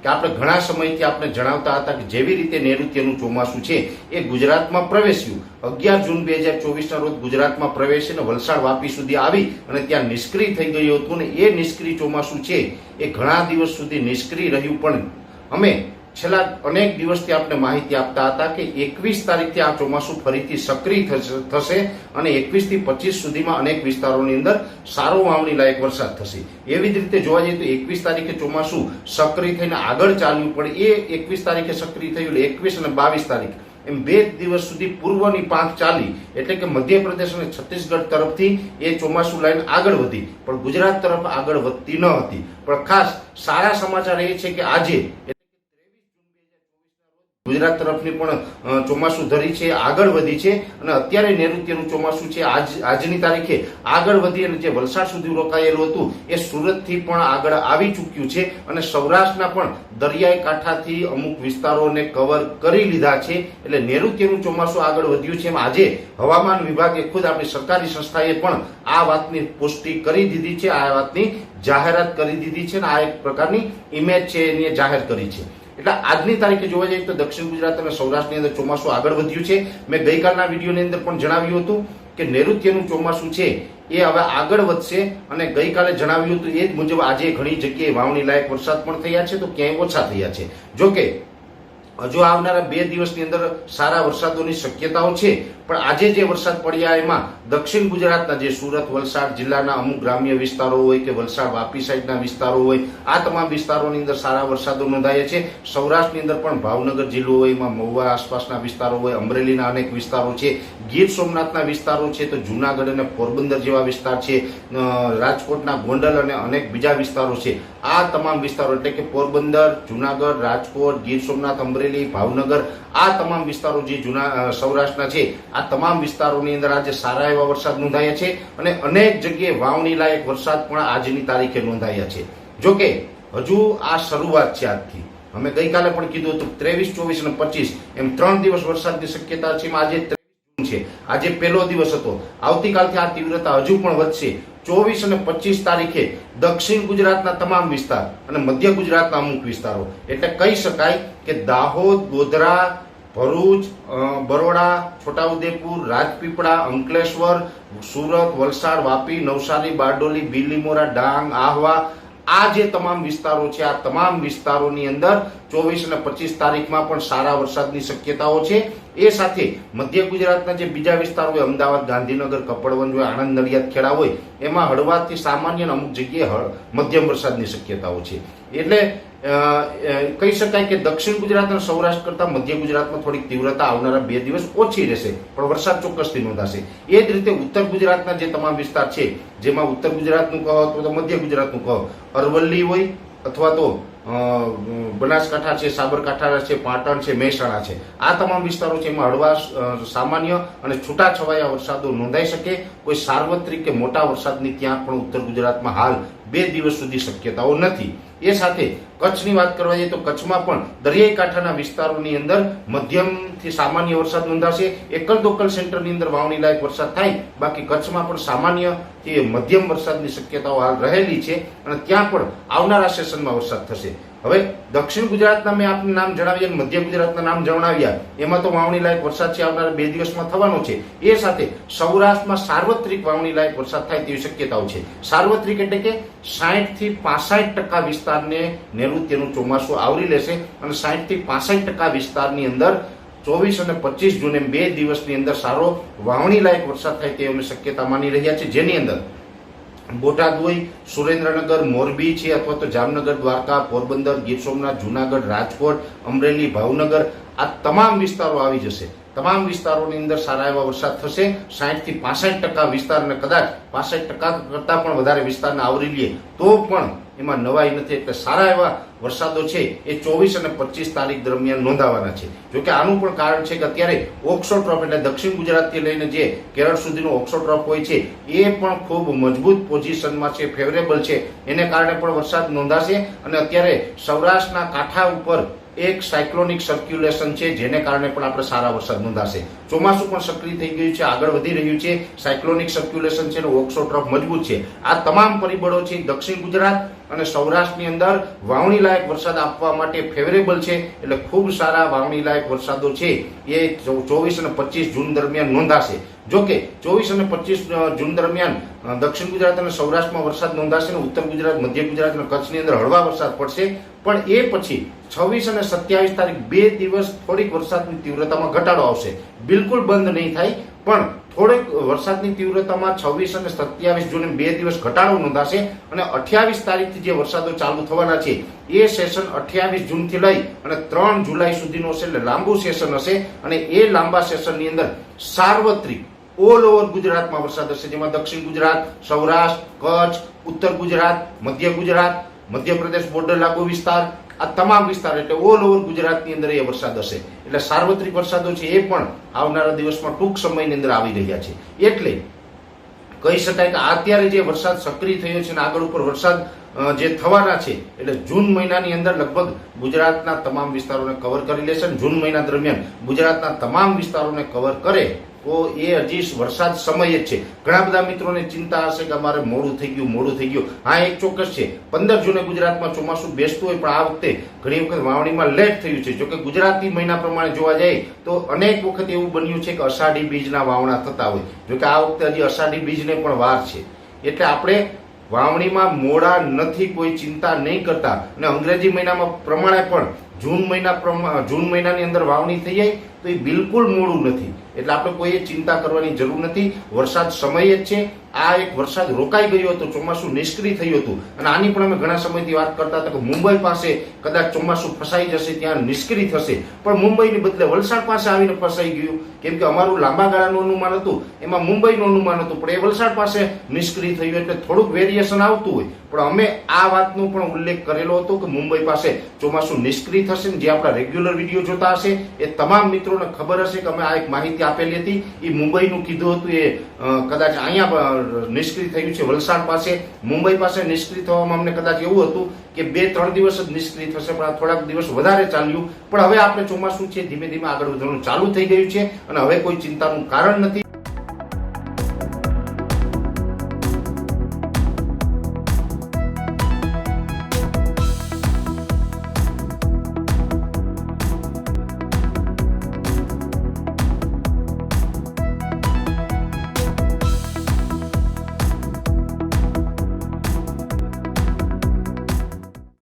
કે આપણે ઘણા સમયથી આપણે જણાવતા હતા કે જેવી રીતે નૈઋત્યનું ચોમાસું છે એ ગુજરાતમાં પ્રવેશ્યું 11 જૂન 2024 રોજ ગુજરાતમાં પ્રવેશીને વલસાડ વાપી સુધી આવી અને ત્યાં નિષ્ક્રિય થઈ ગયું હતું ને એ નિષ્ક્રિય ચોમાસું છે એ ઘણા દિવસ સુધી નિષ્ક્રિય રહ્યું, પણ અમે છેલ્લા અનેક દિવસથી આપણે માહિતી આપતા હતા કે 21 તારીખથી આ ચોમાસું ફરીથી સક્રિય થશે અને 21 થી 25 સુધીમાં અનેક વિસ્તારોની અંદર સારો વાવણી લાયક વરસાદ થશે. એવી જ રીતે જોવા જઈએ તો 21 તારીખે ચોમાસું સક્રિય થઈને આગળ ચાલ્યું, પણ એ 21 તારીખે સક્રિય થયું એટલે 21 અને 22 તારીખ એમ 2 દિવસ સુધી પૂર્વની પાંખ ચાલી, એટલે કે મધ્યપ્રદેશ અને છત્તીસગઢ તરફથી એ ચોમાસું લાઈન આગળ વધી, પણ ગુજરાત તરફ આગળ વધતી ન હતી. પણ ખાસ સારા સમાચાર એ છે કે આજે ગુજરાત તરફની પણ ચોમાસું ધરી છે, આગળ વધી છે અને અત્યારે નૈઋત્યનું ચોમાસું છે આજની તારીખે આગળ વધી અને જે વલસાડ સુધી રોકાયેલું હતું એ સુરતથી પણ આગળ આવી ચૂક્યું છે અને સૌરાષ્ટ્રના પણ દરિયાઈ કાંઠાથી અમુક વિસ્તારોને કવર કરી લીધા છે. એટલે નૈઋત્યનું ચોમાસું આગળ વધ્યું છે. એમ આજે હવામાન વિભાગે ખુદ આપણી સરકારી સંસ્થાએ પણ આ વાતની પુષ્ટિ કરી દીધી છે, આ વાતની જાહેરાત કરી દીધી છે અને આ એક પ્રકારની ઇમેજ છે એની જાહેર કરી છે. એટલે આજની તારીખે જોવા જઈએ તો દક્ષિણ ગુજરાત અને સૌરાષ્ટ્રની અંદર ચોમાસું આગળ વધ્યું છે. મેં ગઈકાલના વિડીયોની અંદર પણ જણાવ્યું હતું કે નૈઋત્યનું ચોમાસું છે એ હવે આગળ વધશે અને ગઈકાલે જણાવ્યું હતું એ જ મુજબ આજે ઘણી જગ્યાએ વાવણી લાયક વરસાદ પણ થયા છે તો ક્યાંય ઓછા થયા છે. જોકે હજુ આવનારા 2 દિવસની અંદર સારા વરસાદોની શક્યતાઓ છે, પણ આજે જે વરસાદ પડ્યા એમાં દક્ષિણ ગુજરાતના જે સુરત વલસાડ જિલ્લાના અમુક ગ્રામ્ય વિસ્તારો હોય કે વલસાડ વાપી સાઈડના વિસ્તારો હોય આ તમામ વિસ્તારોની અંદર સારા વરસાદો નોંધાયા છે. સૌરાષ્ટ્રની અંદર પણ ભાવનગર જિલ્લો હોય એમાં મહુવા આસપાસના વિસ્તારો હોય, અમરેલીના અનેક વિસ્તારો છે, ગીર સોમનાથના વિસ્તારો છે, તો જુનાગઢ અને પોરબંદર જેવા વિસ્તાર છે, રાજકોટના ગોંડલ અને અનેક બીજા વિસ્તારો છે. આ તમામ વિસ્તારો એટલે કે પોરબંદર, જુનાગઢ, રાજકોટ, ગીર સોમનાથ, અમરેલી, ભાવનગર આ તમામ વિસ્તારો જે સૌરાષ્ટ્રના છે આ તમામ વિસ્તારોની અંદર આજે સારા એવા વરસાદ નોંધાયા છે અને અનેક જગ્યાએ વાવણી લાયક વરસાદ પણ આજની તારીખે નોંધાયા છે. જોકે હજુ આ શરૂઆત છે આજથી. અમે ગઈકાલે પણ કીધું હતું 23, 24 અને 25 એમ 3 દિવસ વરસાદની શક્યતા છે. આજે 23 જૂન છે, આજે પહેલો દિવસ હતો. આવતીકાલથી આ તીવ્રતા હજુ પણ વધશે. 24 અને 25 તારીખે દક્ષિણ ગુજરાતના તમામ વિસ્તાર અને મધ્ય ગુજરાતના અમુક વિસ્તારો એટલે કહી શકાય કે દાહોદ, ગોધરા, ભરૂચ, બરોડા, છોટાઉદેપુર, રાજપીપળા, અંકલેશ્વર, સુરત, વલસાડ, વાપી, નવસારી, બારડોલી, બીલીમોરા, ડાંગ, આહવા આ જે તમામ વિસ્તારો છે આ તમામ વિસ્તારોની અંદર 24 અને 25 તારીખમાં પણ સારા વરસાદની શક્યતાઓ છે. એ સાથે મધ્ય ગુજરાતના જે બીજા વિસ્તારો હોય અમદાવાદ, ગાંધીનગર, કપડવંજ હોય, આણંદ, નડિયાદ, ખેડા હોય એમાં હળવાથી સામાન્ય અને અમુક જગ્યાએ મધ્યમ વરસાદની શક્યતાઓ છે. એટલે કહી શકાય કે દક્ષિણ ગુજરાત અને સૌરાષ્ટ્ર કરતા મધ્ય ગુજરાતમાં થોડીક તીવ્રતા આવનારા 2 દિવસ ઓછી રહેશે, પણ વરસાદ ચોક્કસથી નોંધાશે. એ જ રીતે ઉત્તર ગુજરાતના જે તમામ વિસ્તાર છે જેમાં ઉત્તર ગુજરાતનું કહો અથવા તો મધ્ય ગુજરાતનું કહો, અરવલ્લી હોય અથવા તો બનાસકાંઠા છે, સાબરકાંઠા છે, પાટણ છે, મહેસાણા છે આ તમામ વિસ્તારો છે એમાં હળવા સામાન્ય અને છૂટાછવાયા વરસાદો નોંધાઈ શકે. કોઈ સાર્વત્રિક કે મોટા વરસાદની ત્યાં પણ ઉત્તર ગુજરાતમાં હાલ 2 દિવસ સુધી શક્યતાઓ નથી. એ સાથે કચ્છની વાત કરવા જઈએ તો કચ્છમાં પણ દરિયાઈ કાંઠાના વિસ્તારોની અંદર મધ્યમથી સામાન્ય વરસાદ નોંધાશે. એકલ દોકલ સેન્ટરની અંદર વાવણી લાયક વરસાદ થાય, બાકી કચ્છમાં પણ સામાન્યથી મધ્યમ વરસાદની શક્યતાઓ હાલ રહેલી છે અને ત્યાં પણ આવનારા સેશનમાં વરસાદ થશે. હવે દક્ષિણ ગુજરાતના મેં આપને નામ જણાવ્યા, મધ્ય ગુજરાતના નામ જણાવ્યા, એમાં તો વાવણી લાયક વરસાદ છે આવનારા 2 દિવસમાં થવાનો છે. એ સાથે સૌરાષ્ટ્રમાં સાર્વત્રિક વાવણી લાયક વરસાદ થાય તેવી શક્યતાઓ છે. સાર્વત્રિક એટલે કે 60 થી 65% વિસ્તારને નૈઋત્યનું ચોમાસું આવરી લેશે અને 60 થી 65% વિસ્તારની અંદર 24 અને 25 જૂને 2 દિવસની અંદર સારો વાવણી લાયક વરસાદ થાય તેવી અમે શક્યતા માની રહ્યા છે. જેની અંદર બોટાદ હોય, સુરેન્દ્રનગર, મોરબી છે અથવા તો જામનગર, દ્વારકા, પોરબંદર, ગીર સોમનાથ, જુનાગઢ, રાજકોટ, અમરેલી, ભાવનગર આ તમામ વિસ્તારો આવી જશે. તમામ વિસ્તારોની અંદર સારા એવા વરસાદ થશે. 60 થી 65% વિસ્તાર અને કદાચ 65% કરતા પણ વધારે વિસ્તારને આવરી લે તો પણ એમાં નવાઈ નથી. એટલે સારા એવા વરસાદો છે એ 24 અને 25 તારીખ દરમિયાન નોંધાવાના છે. જોકે આનું પણ કારણ છે કે અત્યારે ઓક્સો ટ્રફ એટલે દક્ષિણ ગુજરાતથી લઈને જે કેરળ સુધીનો ઓક્સો ટ્રફ હોય છે એ પણ ખૂબ મજબૂત પોઝિશનમાં છે, ફેવરેબલ છે. એને કારણે પણ વરસાદ નોંધાશે અને અત્યારે સૌરાષ્ટ્રના કાંઠા ઉપર એક સાયક્લોનિક સર્ક્યુલેશન છે જેને કારણે પણ આપણે સારા વરસાદ નોંધાશે. ચોમાસું પણ સક્રિય થઈ ગયું છે, આગળ વધી રહ્યું છે. સાયક્લોનિક સર્ક્યુલેશન છે અને ઓક્સો ટ્રફ મજબૂત છે. આ તમામ પરિબળો છે દક્ષિણ ગુજરાત અને સૌરાષ્ટ્રની અંદર વાવણી લાયક વરસાદ આપવા માટે ફેવરેબલ છે. એટલે ખૂબ સારા વાવણી લાયક વરસાદો છે એ 24 અને 25 જૂન દરમિયાન નોંધાશે. જોકે 24 અને 25 જૂન દરમિયાન દક્ષિણ ગુજરાત અને સૌરાષ્ટ્રમાં વરસાદ નોંધાશે અને ઉત્તર ગુજરાત, મધ્ય ગુજરાત અને કચ્છની અંદર હળવા વરસાદ પડશે. પણ એ પછી 26 અને 27 તારીખ 2 દિવસ થોડીક વરસાદની તીવ્રતામાં ઘટાડો આવશે. બિલકુલ બંધ નહીં થાય, પણ થોડીક વરસાદની તીવ્રતામાં 26 અને 27 જૂને 2 દિવસ ઘટાડો નોંધાશે. અને 28 તારીખથી જે વરસાદો ચાલુ થવાના છે એ સેશન 28 જૂનથી લઈ અને 3 જુલાઈ સુધીનો હશે. એટલે લાંબુ સેશન હશે અને એ લાંબા સેશનની અંદર સાર્વત્રિક ઓલ ઓવર ગુજરાતમાં વરસાદ હશે, જેમાં દક્ષિણ ગુજરાત, સૌરાષ્ટ્ર, કચ્છ, ઉત્તર ગુજરાત, મધ્ય ગુજરાત, મધ્યપ્રદેશ બોર્ડર લાગુ વિસ્તાર, આ તમામ વિસ્તાર એટલે ઓલ ઓવર ગુજરાતની અંદર એ વરસાદ હશે. એટલે સાર્વત્રિક વરસાદો છે એ પણ આવનારા દિવસમાં ટૂંક સમયની અંદર આવી રહ્યા છે. એટલે કહી શકાય કે અત્યારે જે વરસાદ સક્રિય થયો છે અને આગળ ઉપર વરસાદ જે થવાના છે એટલે જૂન મહિનાની અંદર લગભગ ગુજરાતના તમામ વિસ્તારોને કવર કરી લેશે. જૂન મહિના દરમિયાન ગુજરાતના તમામ વિસ્તારોને કવર કરે તો એ હજી વરસાદ સમય જ છે. ઘણા બધા મિત્રોને ચિંતા હશે કે અમારે મોડું થઈ ગયું. હા, એક ચોક્કસ છે, 15 જૂને ગુજરાતમાં ચોમાસું બેસતું હોય, પણ આ વખતે ઘણી વખત વાવણીમાં લેટ થયું છે. જોકે ગુજરાતી મહિના પ્રમાણે જોવા જાય તો અનેક વખત એવું બન્યું છે કે અષાઢી બીજના વાવણા થતા હોય. જોકે આ વખતે હજી અષાઢી બીજને પણ વાર છે. એટલે આપણે વાવણીમાં મોડા નથી, કોઈ ચિંતા નહીં કરતા. અને અંગ્રેજી મહિનામાં પ્રમાણે પણ જૂન મહિનાની અંદર વાવણી થઈ જાય તો એ બિલકુલ મોડું નથી. એટલે આપણે કોઈએ ચિંતા કરવાની જરૂર નથી. વરસાદ સમય જ છે. આ એક વરસાદ રોકાઈ ગયો હતો, ચોમાસું નિષ્ક્રિય થયું હતું. અને આની પણ અમે ઘણા સમયથી વાત કરતા હતા કે મુંબઈ પાસે કદાચ ચોમાસું ફસાઈ જશે, ત્યાં નિષ્ક્રિય થશે. પણ મુંબઈની બદલે વલસાડ પાસે આવીને ફસાઈ ગયું. કેમ કે અમારું લાંબા ગાળાનું અનુમાન હતું, એમાં મુંબઈનું અનુમાન હતું, પણ એ વલસાડ પાસે નિષ્ક્રિય થયું. એટલે થોડુંક વેરિએશન આવતું હોય, પણ અમે આ વાતનો પણ ઉલ્લેખ કરેલો હતો કે મુંબઈ પાસે ચોમાસું નિષ્ક્રિય થશે. જે આપણા રેગ્યુલર વિડીયો જોતા હશે એ તમામ મિત્રોને ખબર હશે કે અમે આ એક માહિતી આપેલી હતી. એ મુંબઈનું કીધું હતું, એ કદાચ અહીંયા નિષ્ક્રિય થયું છે વલસાડ પાસે. મુંબઈ પાસે નિષ્ક્રિય થવામાં અમને કદાચ એવું હતું કે 2-3 દિવસ જ નિષ્ક્રિય થશે, પણ આ થોડાક દિવસ વધારે ચાલ્યું. પણ હવે આપણે ચોમાસું છે ધીમે ધીમે આગળ વધવાનું ચાલુ થઈ ગયું છે અને હવે કોઈ ચિંતાનું કારણ નથી.